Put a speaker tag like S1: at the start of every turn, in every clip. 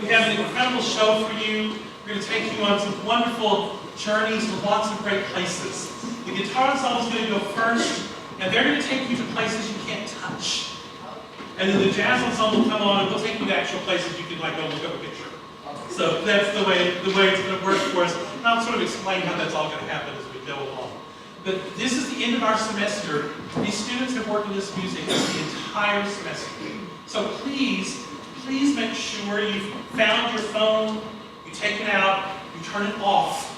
S1: have an incredible show for you. We're going to take you on some wonderful journeys to lots of great places. The guitar ensemble is going to go first, and they're going to take you to places you can't touch. And then the jazz ensemble will come on, and they'll take you to actual places you can like go look up a picture. So that's the way it's going to work for us. And I'll sort of explain how that's all going to happen as we go along. But this is the end of our semester. These students have worked on this music the entire semester. So please make sure you've found your phone, you take it out, you turn it off.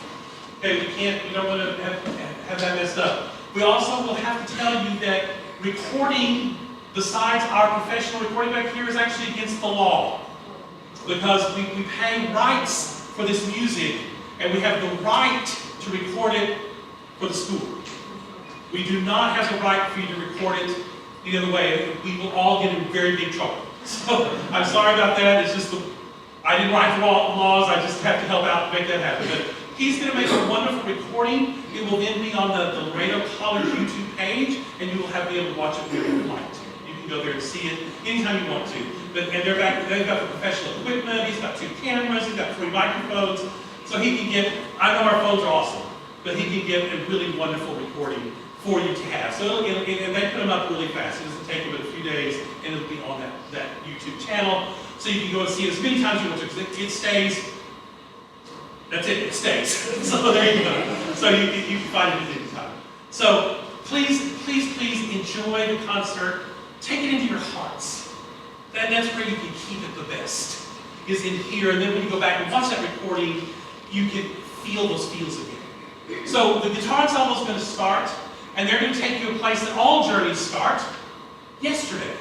S1: Okay, we don't want to have that messed up. We also will have to tell you that recording besides our professional recording back here is actually against the law. Because we pay rights for this music, and we have the right to record it for the school. We do not have the right for you to record it the other way. We will all get in very big trouble. So I'm sorry about that. It's just I didn't write the laws. I just have to help out to make that happen. But he's going to make a wonderful recording. It will then be on the Laredo College YouTube page, and you will be able to watch it whenever you like to. You can go there and see it anytime you want to. And they've got the professional equipment. He's got 2 cameras. He's got 3 microphones. So he can get, I know our phones are awesome, but he can get a really wonderful recording for you to have. So and they put them up really fast. It doesn't take them but a few days, and it'll be on that YouTube channel. So you can go and see it as many times as you want to, because it stays. That's it, it stays. So there you go. So you can find it at any time. So please enjoy the concert. Take it into your hearts. That's where you can keep it the best, is in here. And then when you go back and watch that recording, you can feel those feels again. So the guitar ensemble is going to start, and they're going to take you to a place that all journeys start, yesterday.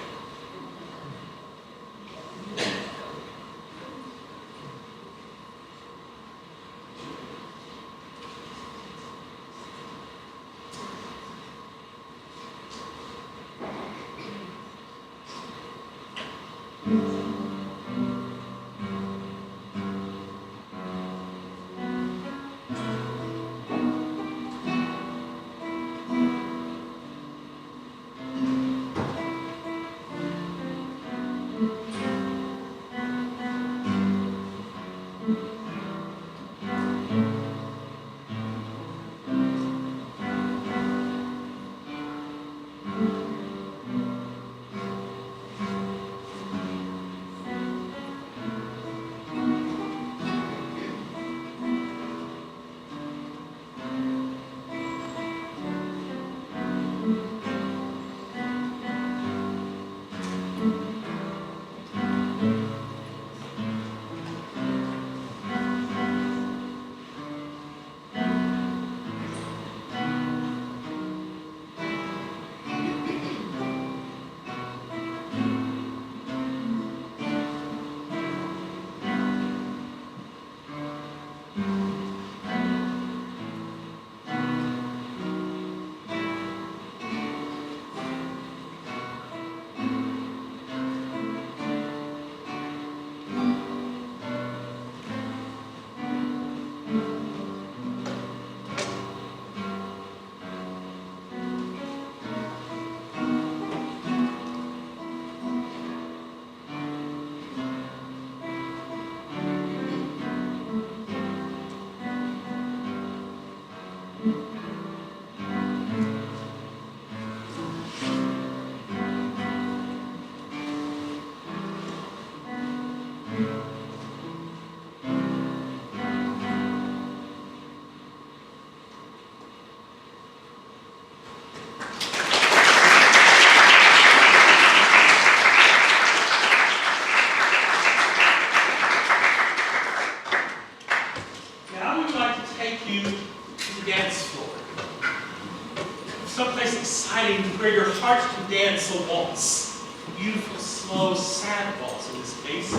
S1: Where your heart can dance a waltz. Beautiful, slow, sad waltz in this case.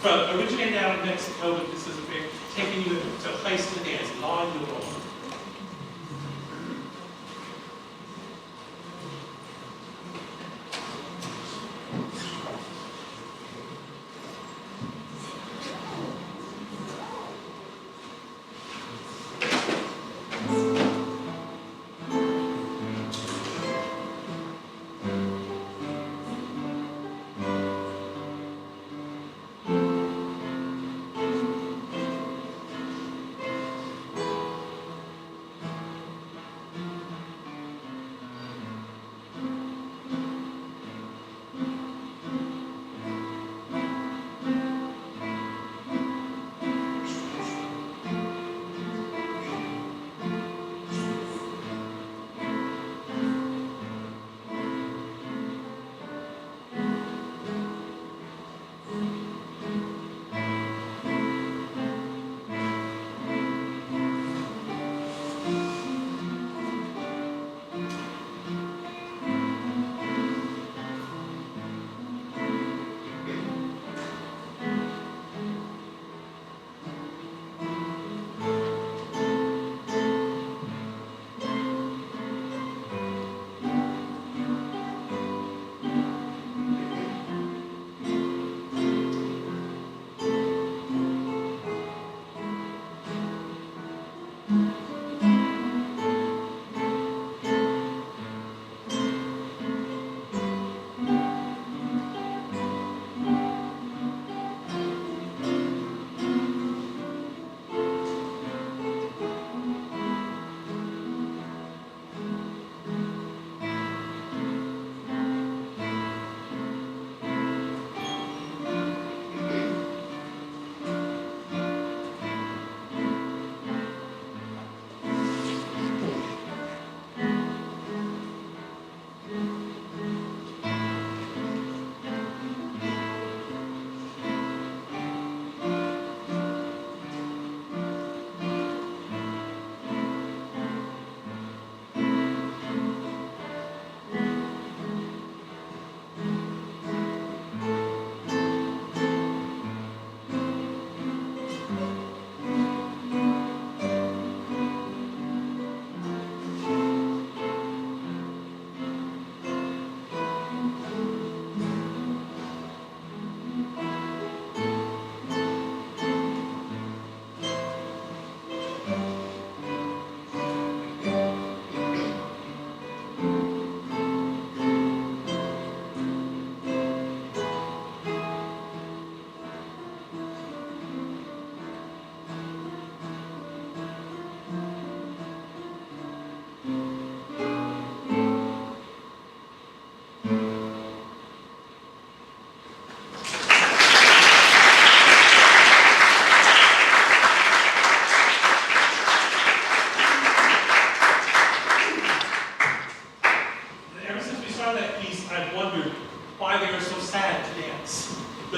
S1: Originated out of Mexico, but this is taking you to a place to dance, La Llorona.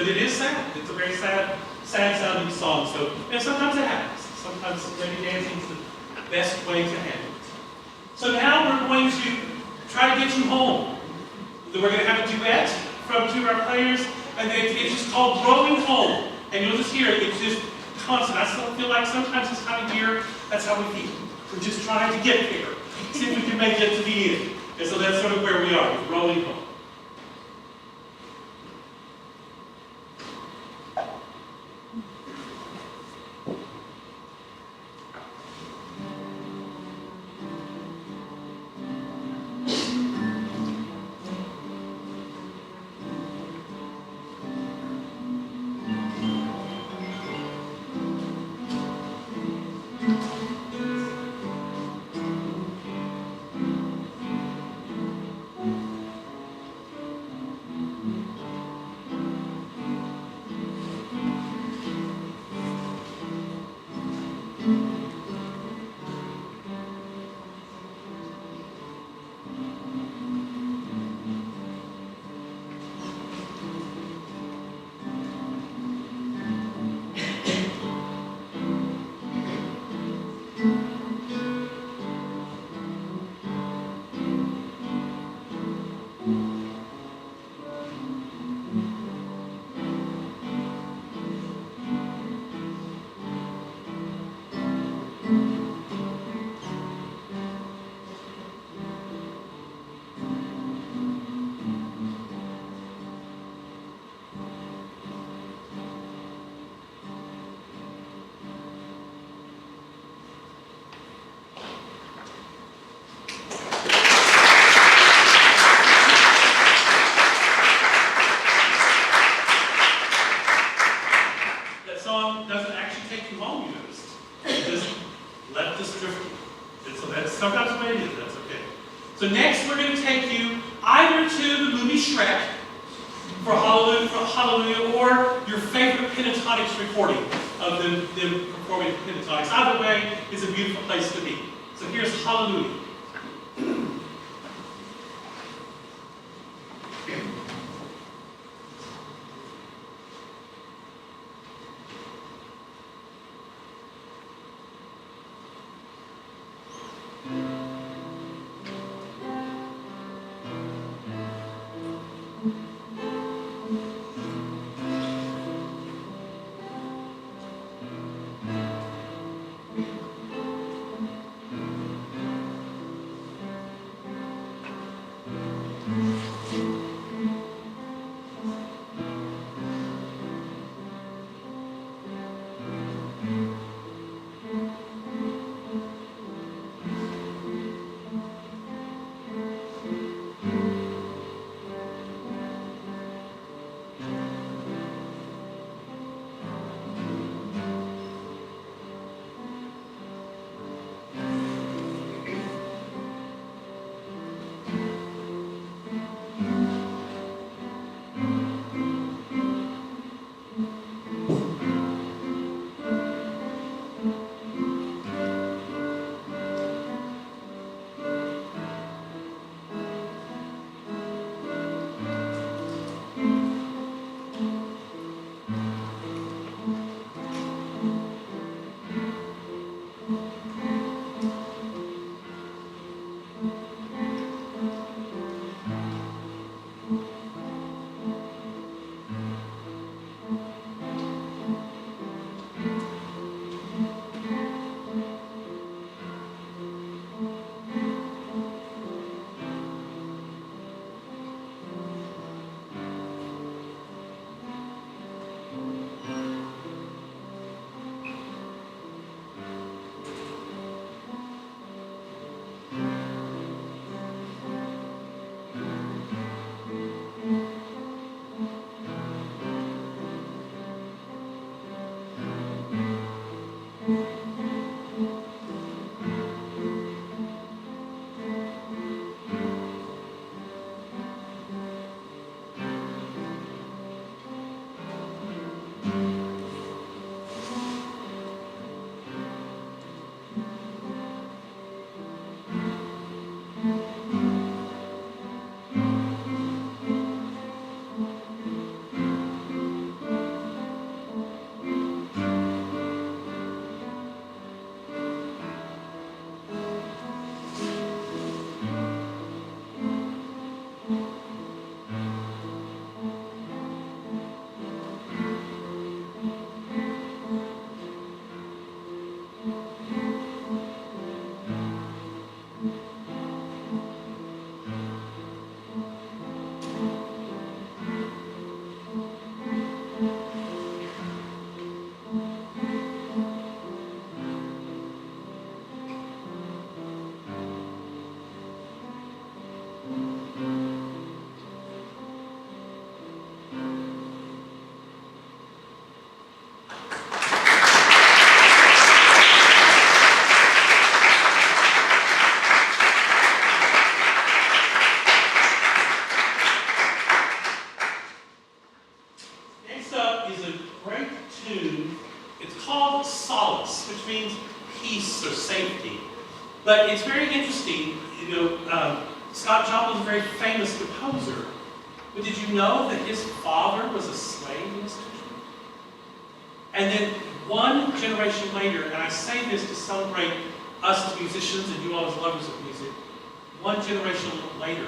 S1: But it is sad. It's a very sad sounding song. So, and sometimes it happens. Sometimes maybe dancing is the best way to handle it. So now we're going to try to get you home. Then we're going to have a duet from two of our players, and it's just called Growing Home. And you'll just hear it. It's just constant. I still feel like sometimes this time of year, that's how we feel. We're just trying to get there. See if we can make it to the end. And so that's sort of where we are, Growing Home. Doesn't actually take you home, you noticed. You just let this drift. And so that's sometimes the way it is, that's okay. So next we're going to take you either to the movie Shrek for Hallelujah, or your favorite pentatonics recording of them performing pentatonics. Either way is a beautiful place to be. So here's Hallelujah. is a great tune. It's called Solace, which means peace or safety. But it's very interesting. Scott Joplin is a very famous composer. But did you know that his father was a slave in this country? And then one generation later, and I say this to celebrate us as musicians and you all as lovers of music, one generation later,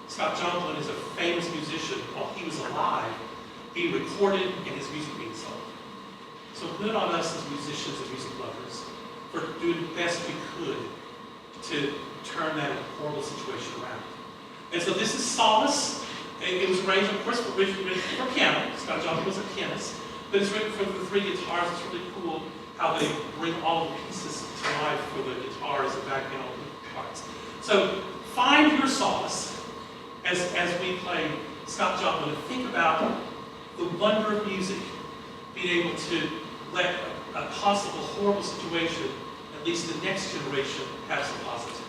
S1: Scott Joplin is a famous musician. While he was alive, he recorded and his music being sold. So good on us as musicians and music lovers for doing the best we could to turn that horrible situation around. And so this is Solace. It was arranged, of course, for piano. Scott Joplin was a pianist. But it's written for the 3 guitars. It's really cool how they bring all the pieces to life for the guitars and back in all the parts. So find your solace as we play Scott Joplin and think about the wonder of music, being able to let a possible horrible situation, at least the next generation, have some positive.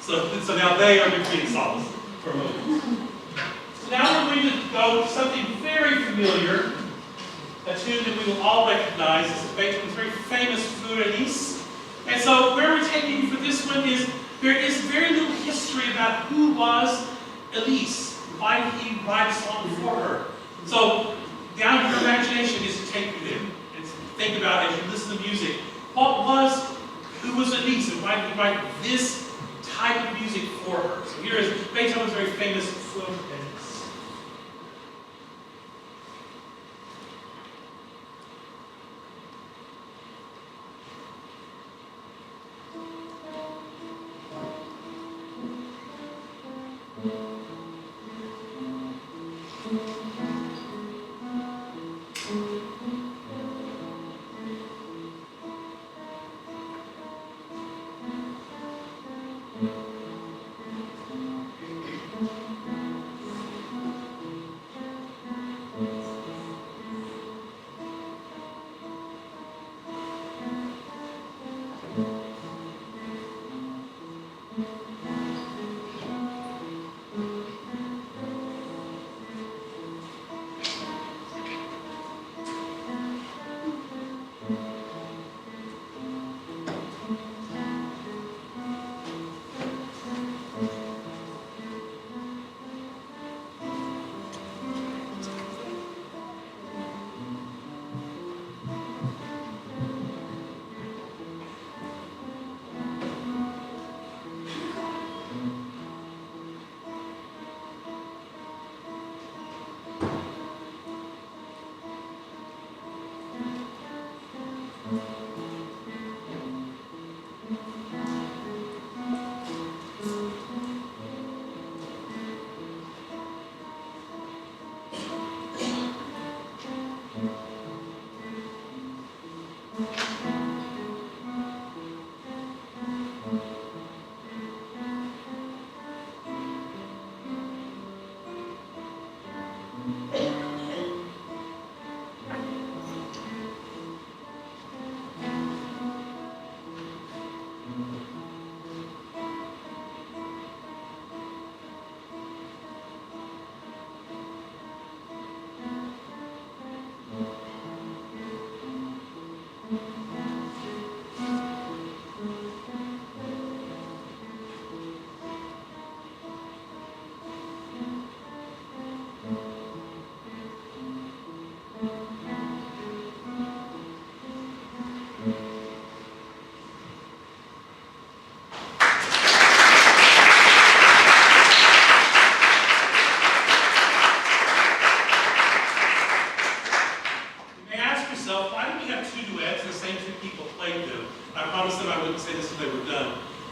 S1: So now they are going to be ensembles for a moment. So now we're going to go to something very familiar, a tune that we will all recognize. It's Beethoven's very famous Fou-Elise. And so where we're taking you for this one is, there is very little history about who was Elise. Why did he write a song for her? So down to your imagination is to take you there. And think about as you listen to music, who was Elise and why did he write this type of music for her? So here is Beethoven's very famous Fou-Elise.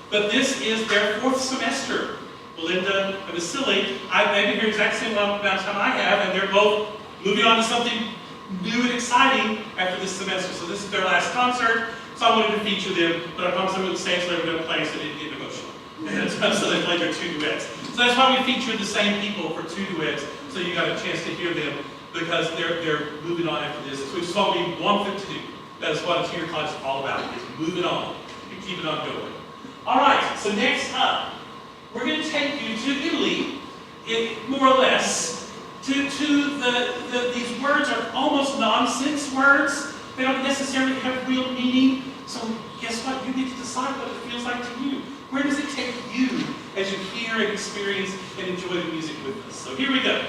S1: But this is their 4th semester. Belinda and Vasily, they've been here exactly the same amount of time I have, and they're both moving on to something new and exciting after this semester. So this is their last concert, so I wanted to feature them, but I promised them would stay until they were going to play, so they didn't get emotional. And so they played their 2 duets. So that's why we featured the same people for 2 duets, so you got a chance to hear them, because they're moving on after this, which is what we want them to do. That is what a junior college is all about, is moving on and keeping on going. All right, so next up, we're going to take you to Italy, more or less, these words are almost nonsense words. They don't necessarily have real meaning. So guess what? You get to decide what it feels like to you. Where does it take you as you hear and experience and enjoy the music with us? So here we go.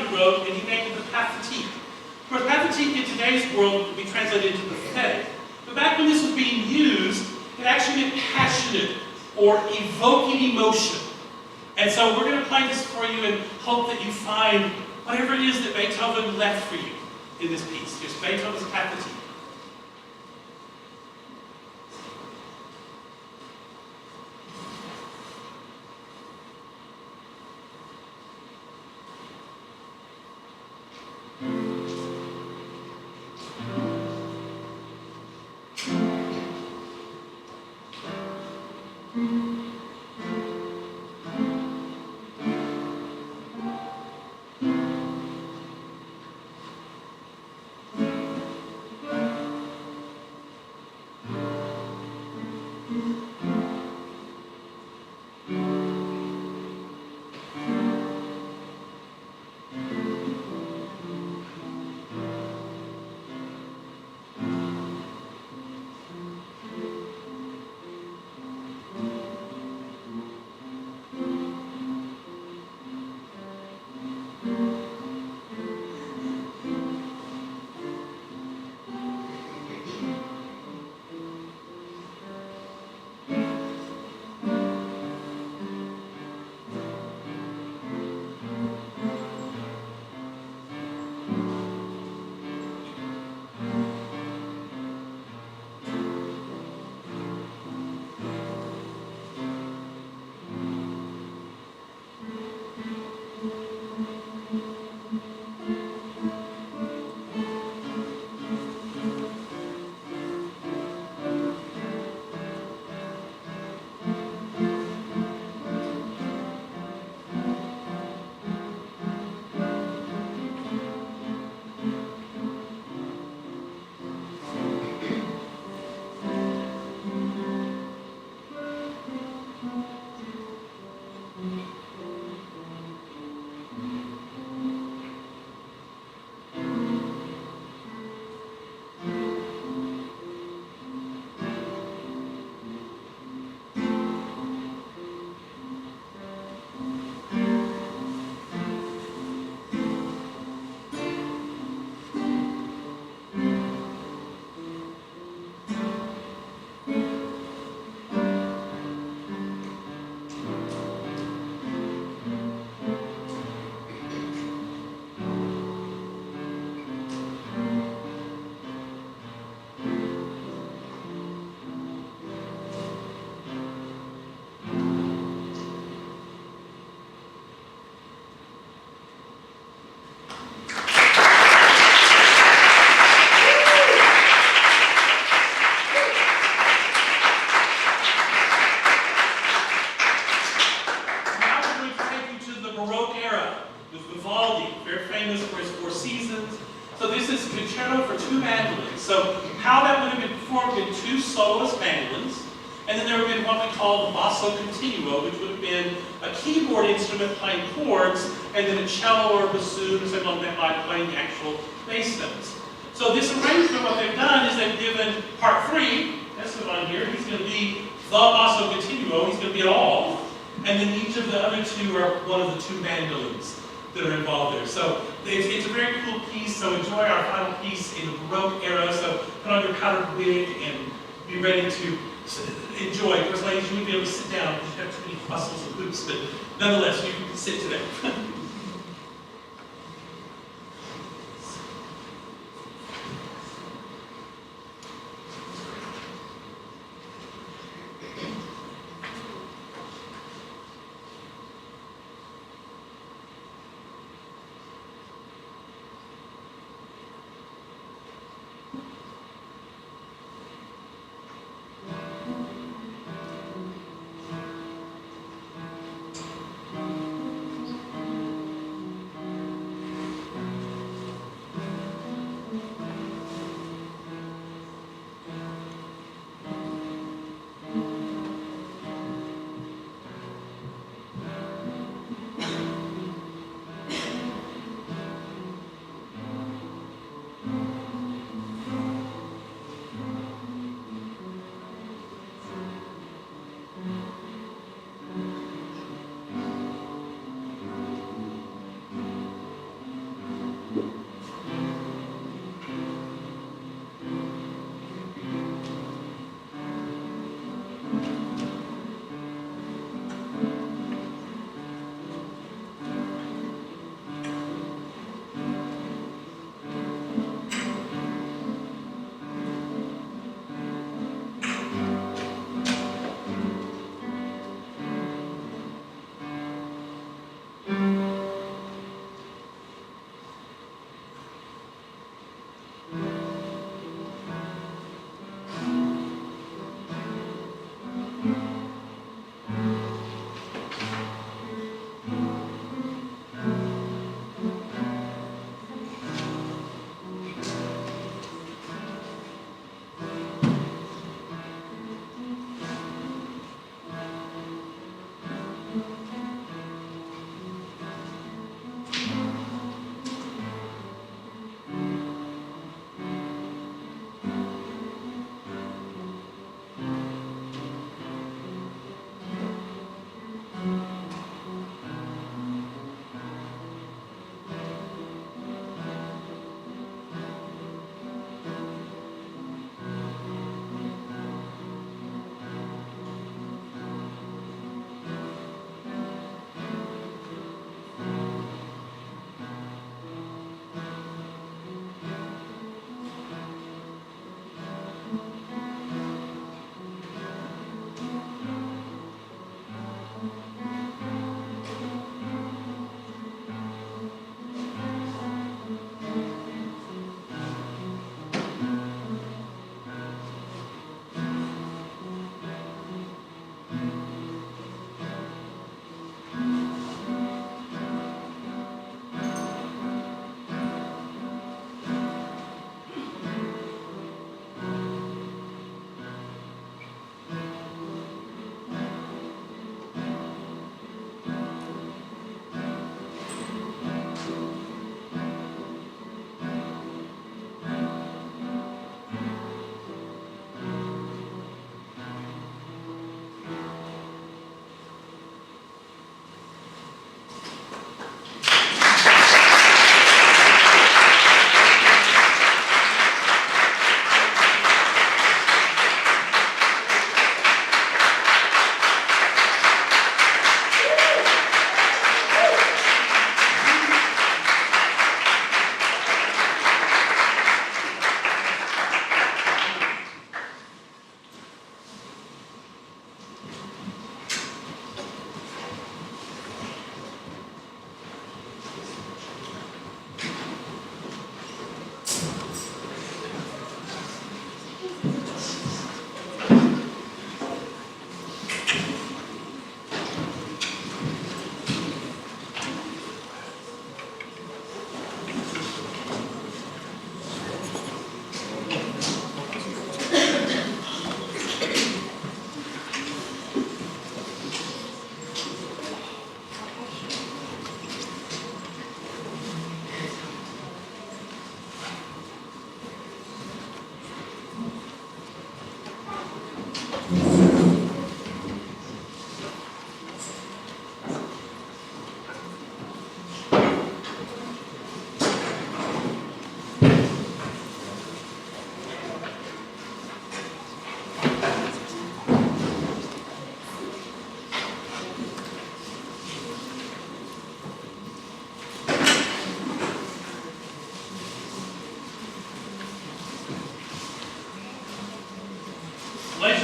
S1: he wrote, and he named it the Pathétique. Of course, Pathétique in today's world would be translated into pathetic. But back when this was being used, it actually meant passionate or evoking emotion. And so we're going to play this for you and hope that you find whatever it is that Beethoven left for you in this piece. Here's Beethoven's Pathétique. So how that would have been performed in two soloist mandolins, and then there would have been what we call the basso continuo, which would have been a keyboard instrument playing chords, and then a cello or bassoon or something like that playing the actual bass notes. So this arrangement, what they've done is they've given part 3, that's the one here, he's going to be the basso continuo, he's going to be it all, and then each of the other two are one of the two mandolins that are involved there. So it's a very cool piece, so enjoy our final piece in the Baroque era, so put on your powdered wig and be ready to enjoy. Of course, ladies, you wouldn't be able to sit down because you have too many muscles and hoops, but nonetheless, you can sit today.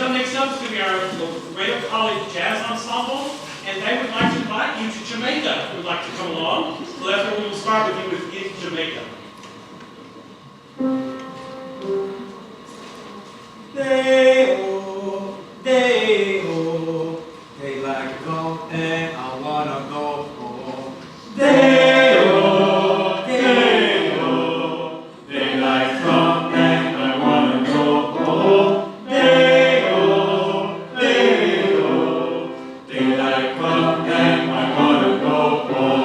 S1: next up is going to be our Laredo College Jazz Ensemble, and they would like to invite you to Jamaica if you would like to come along. So that's where we will start with you with In Jamaica.
S2: Day-oh, daylight come and I wanna go home. Day-oh, day-oh, daylight come and I wanna go home. Day-oh, day-oh, daylight come and I wanna go home.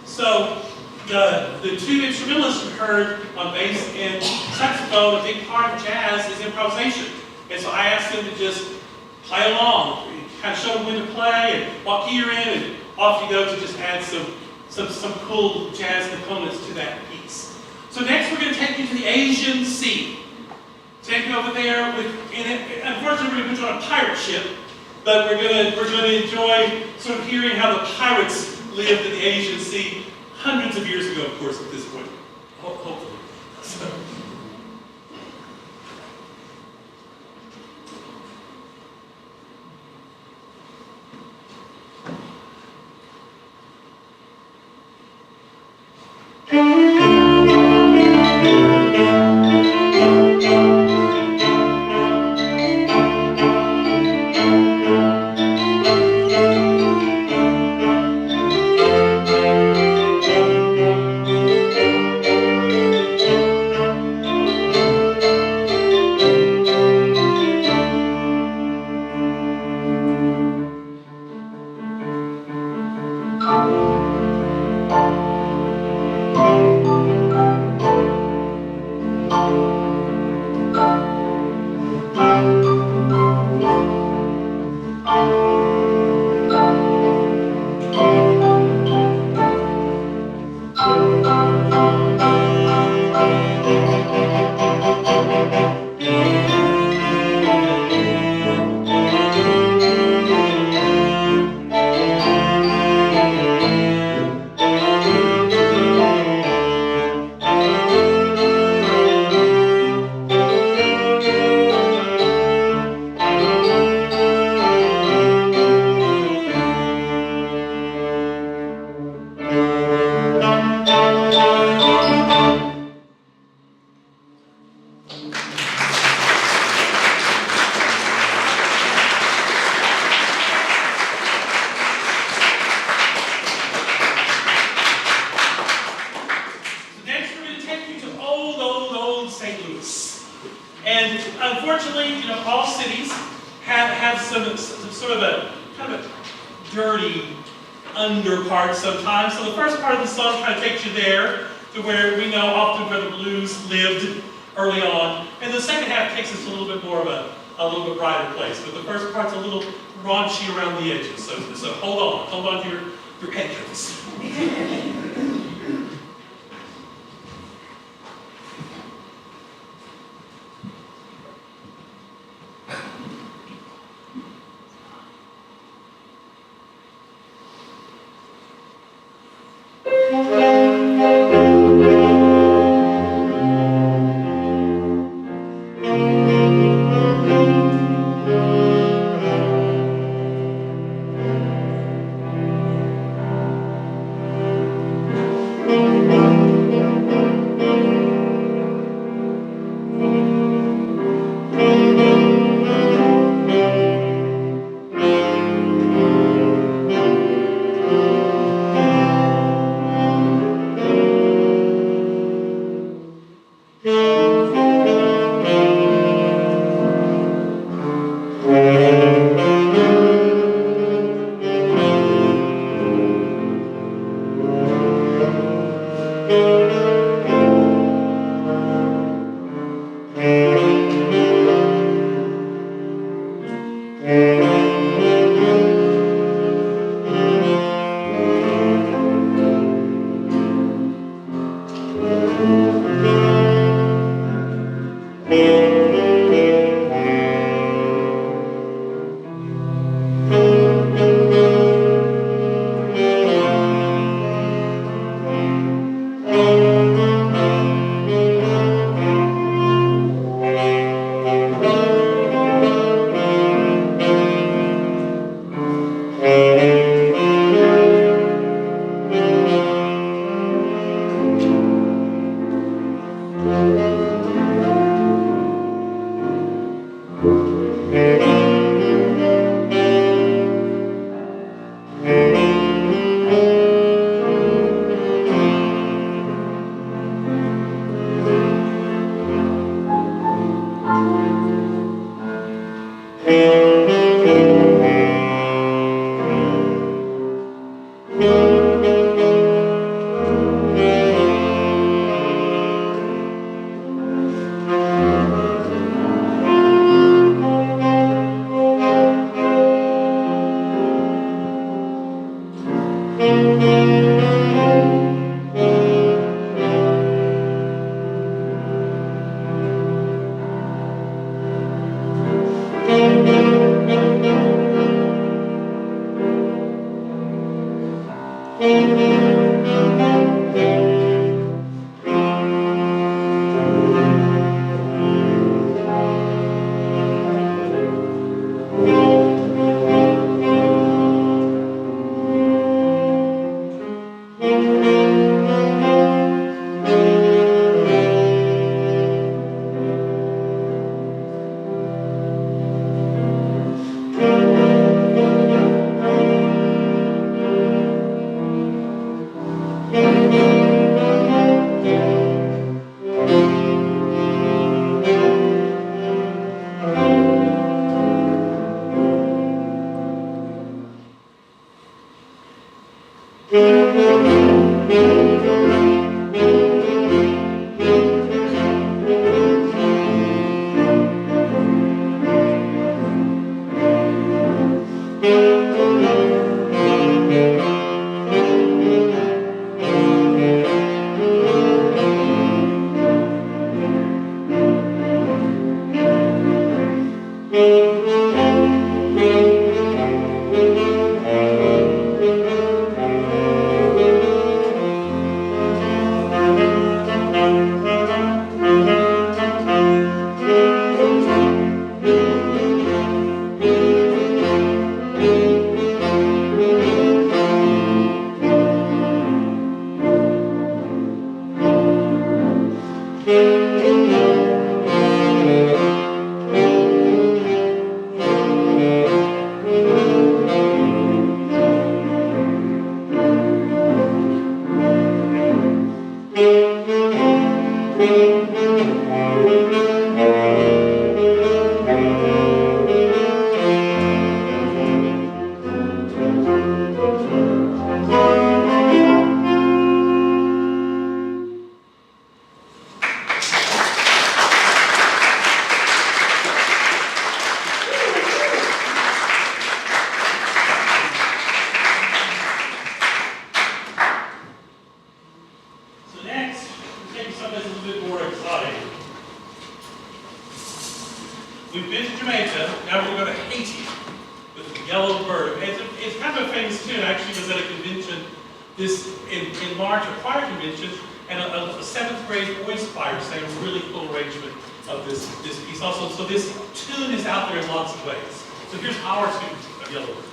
S1: So the two instrumentalists we heard on bass and saxophone, a big part of jazz is improvisation. And so I asked them to just play along, kind of show them when to play and what key you're in, and off you go to just add some cool jazz components to that piece. So next we're going to take you to the Asian Sea. Take you over there with, and unfortunately we're going to put you on a pirate ship, but we're going to enjoy sort of hearing how the pirates lived in the Asian Sea hundreds of years ago, of course, at this point. Hopefully. So. And unfortunately, all cities have some sort of a kind of a dirty under part sometimes. So the first part of the song kind of takes you there to where we know often where the blues lived early on. And the second half takes us to a little bit more of a little bit brighter place. But the first part's a little raunchy around the edges. So hold on to your headphones. someplace a little bit more exotic. We've been to Jamaica, now we're going to go to Haiti with the yellow bird. It's kind of a famous tune. Actually, was at a convention in March, a choir convention, and a 7th grade boys choir sang a really cool arrangement of this piece also. So this tune is out there in lots of ways. So here's our tune of Yellow Bird.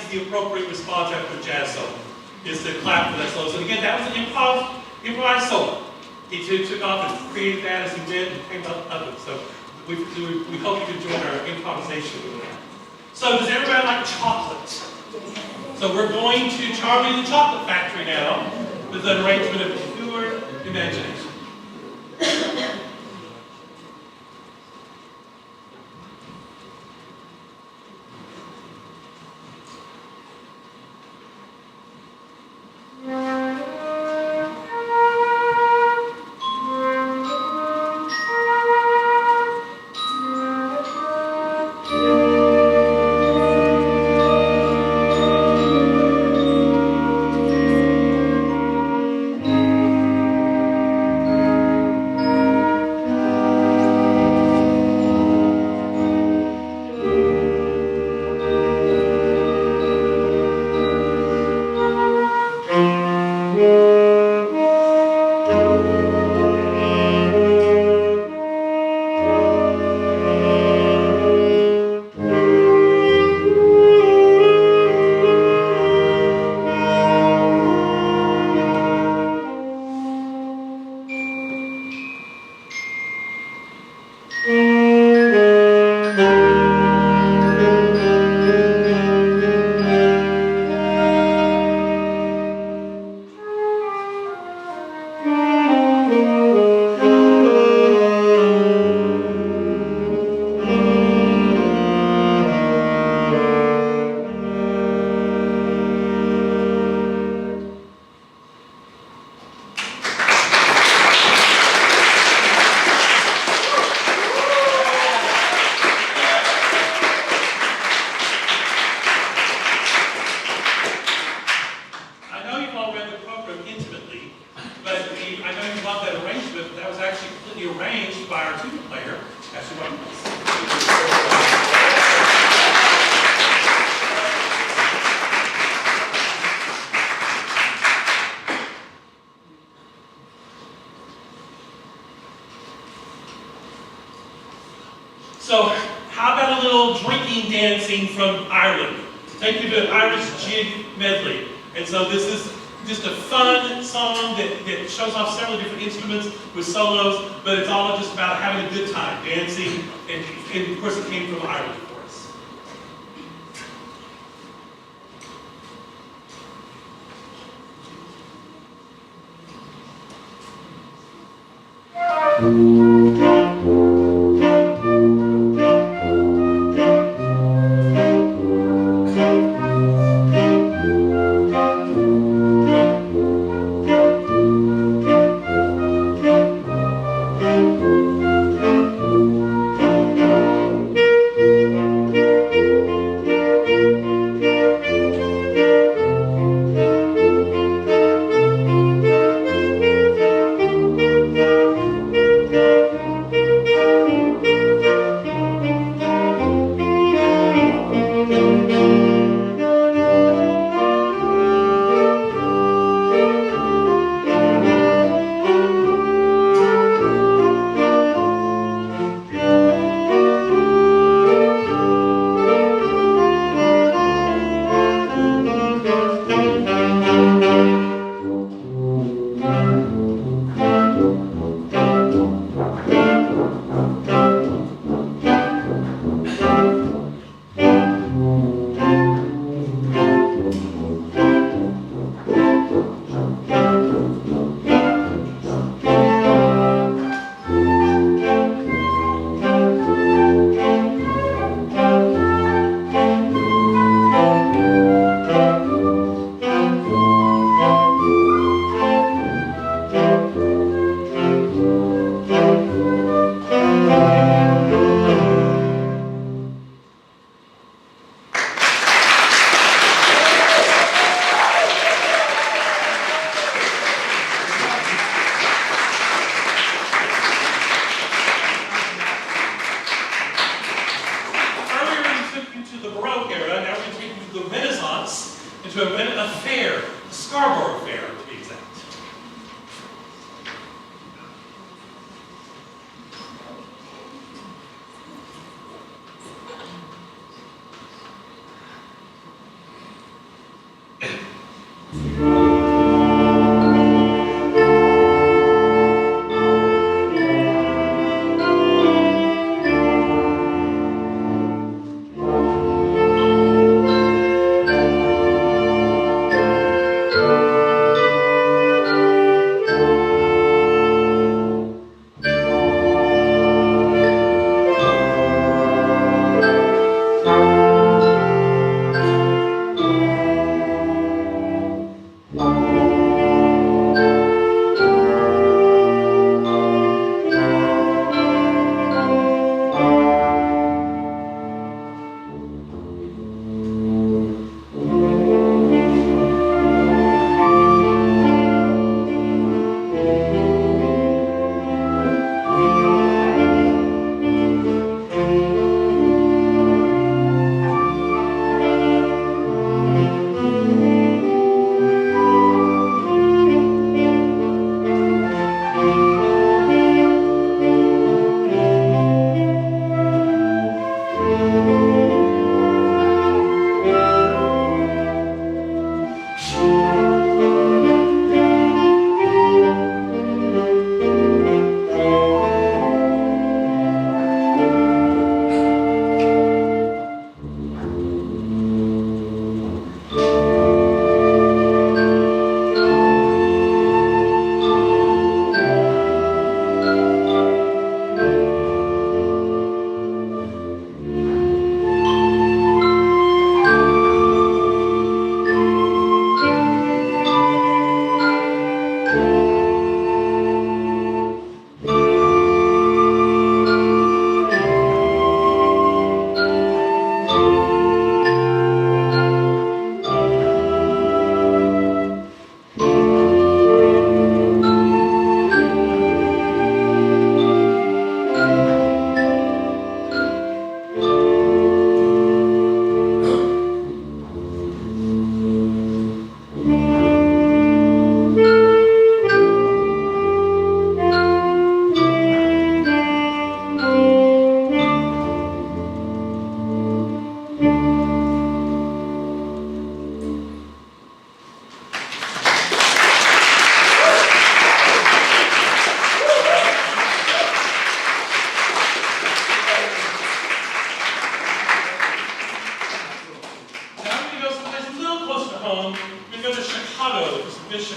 S1: The appropriate response after a jazz solo is to clap for that solo. So again, that was an improvised solo. He took off and created that as he did and came up with it. So we hope you enjoyed our improvisation. So does everybody like chocolate? So we're going to Charlie the Chocolate Factory now with an arrangement of pure imagination. was actually completely arranged by our tuba player, Ashley White. So, how about a little drinking dancing from Ireland? Take you to an Irish jig medley. And so this is just a fun song that shows off several different instruments with solos, but it's all just about having a good time, dancing, and of course it came from Ireland for us.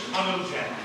S1: Chicago jazz.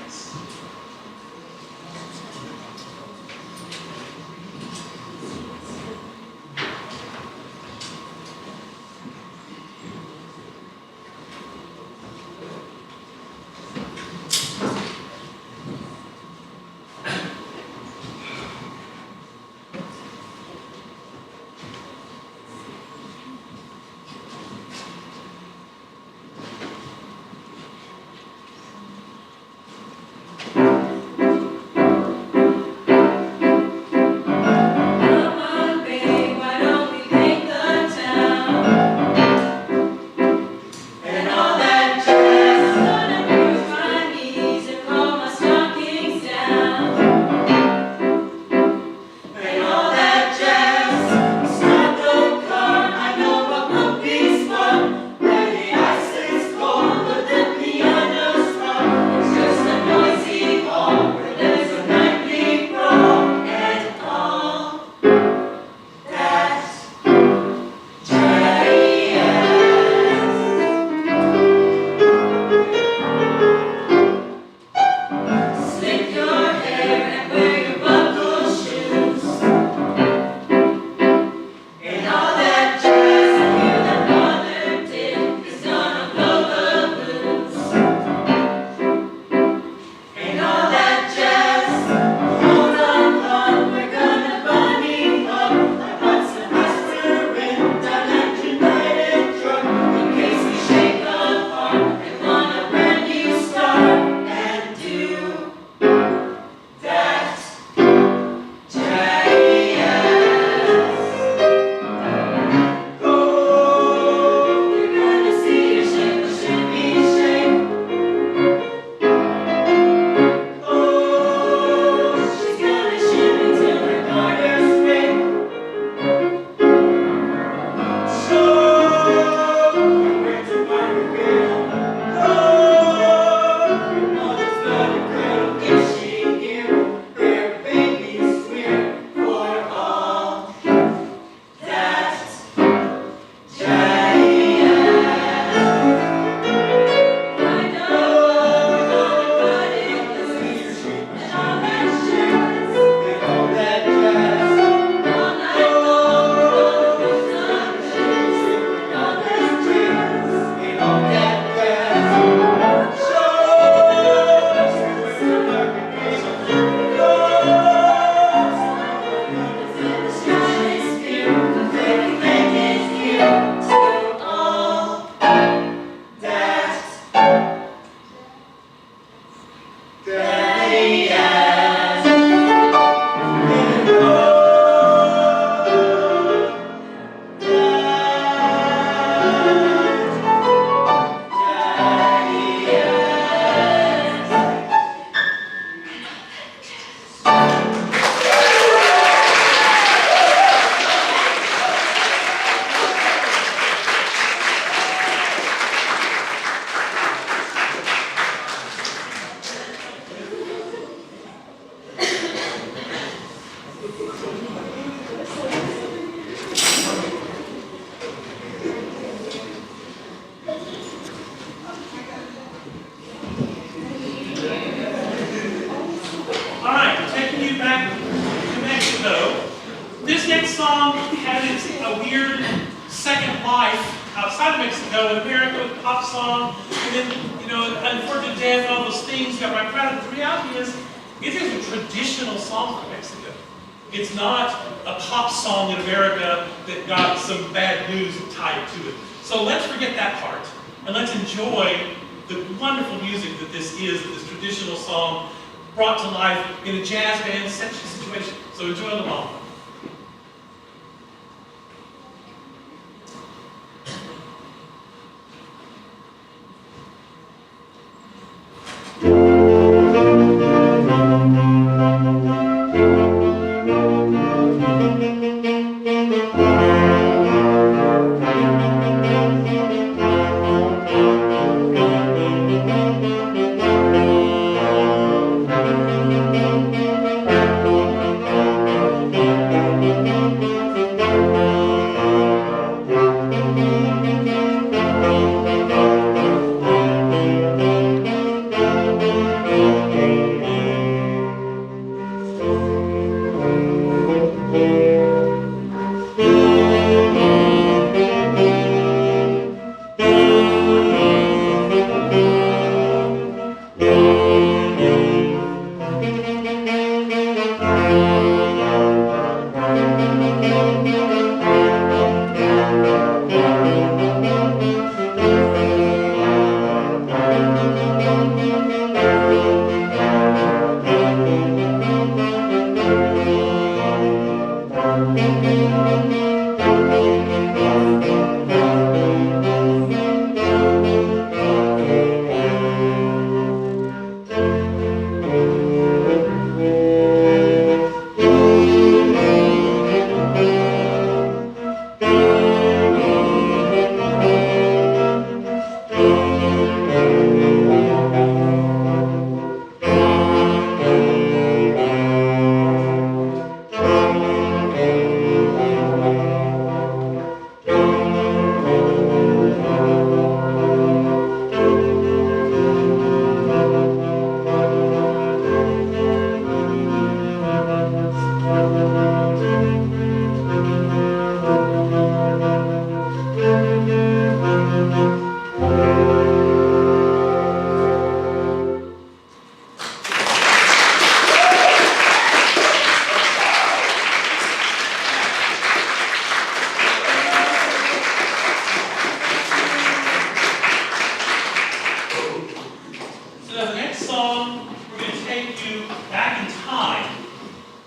S1: song, we're going to take you back in time.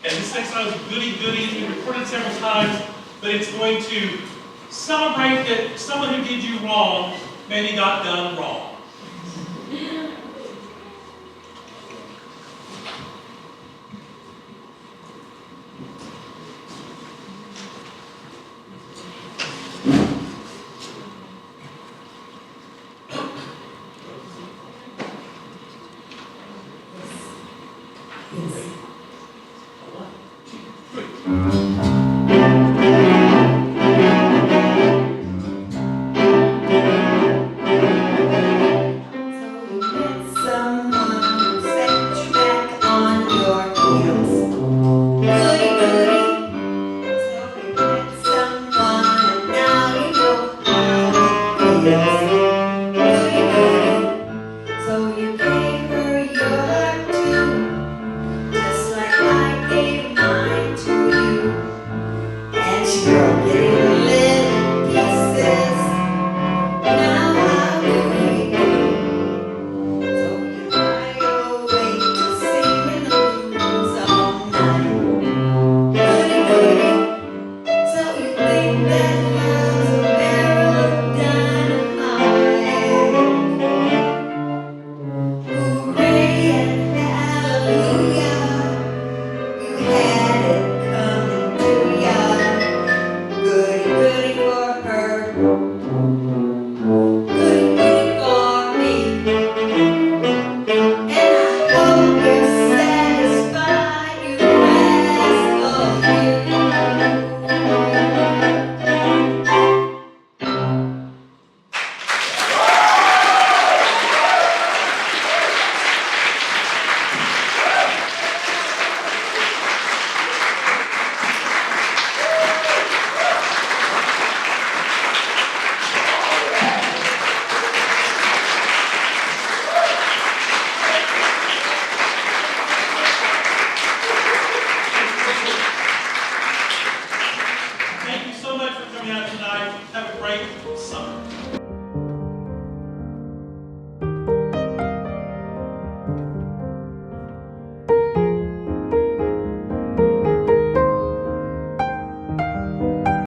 S1: And this next song is Goody Goody. It's been recorded several times, but it's going to celebrate that someone who did you wrong maybe got done wrong.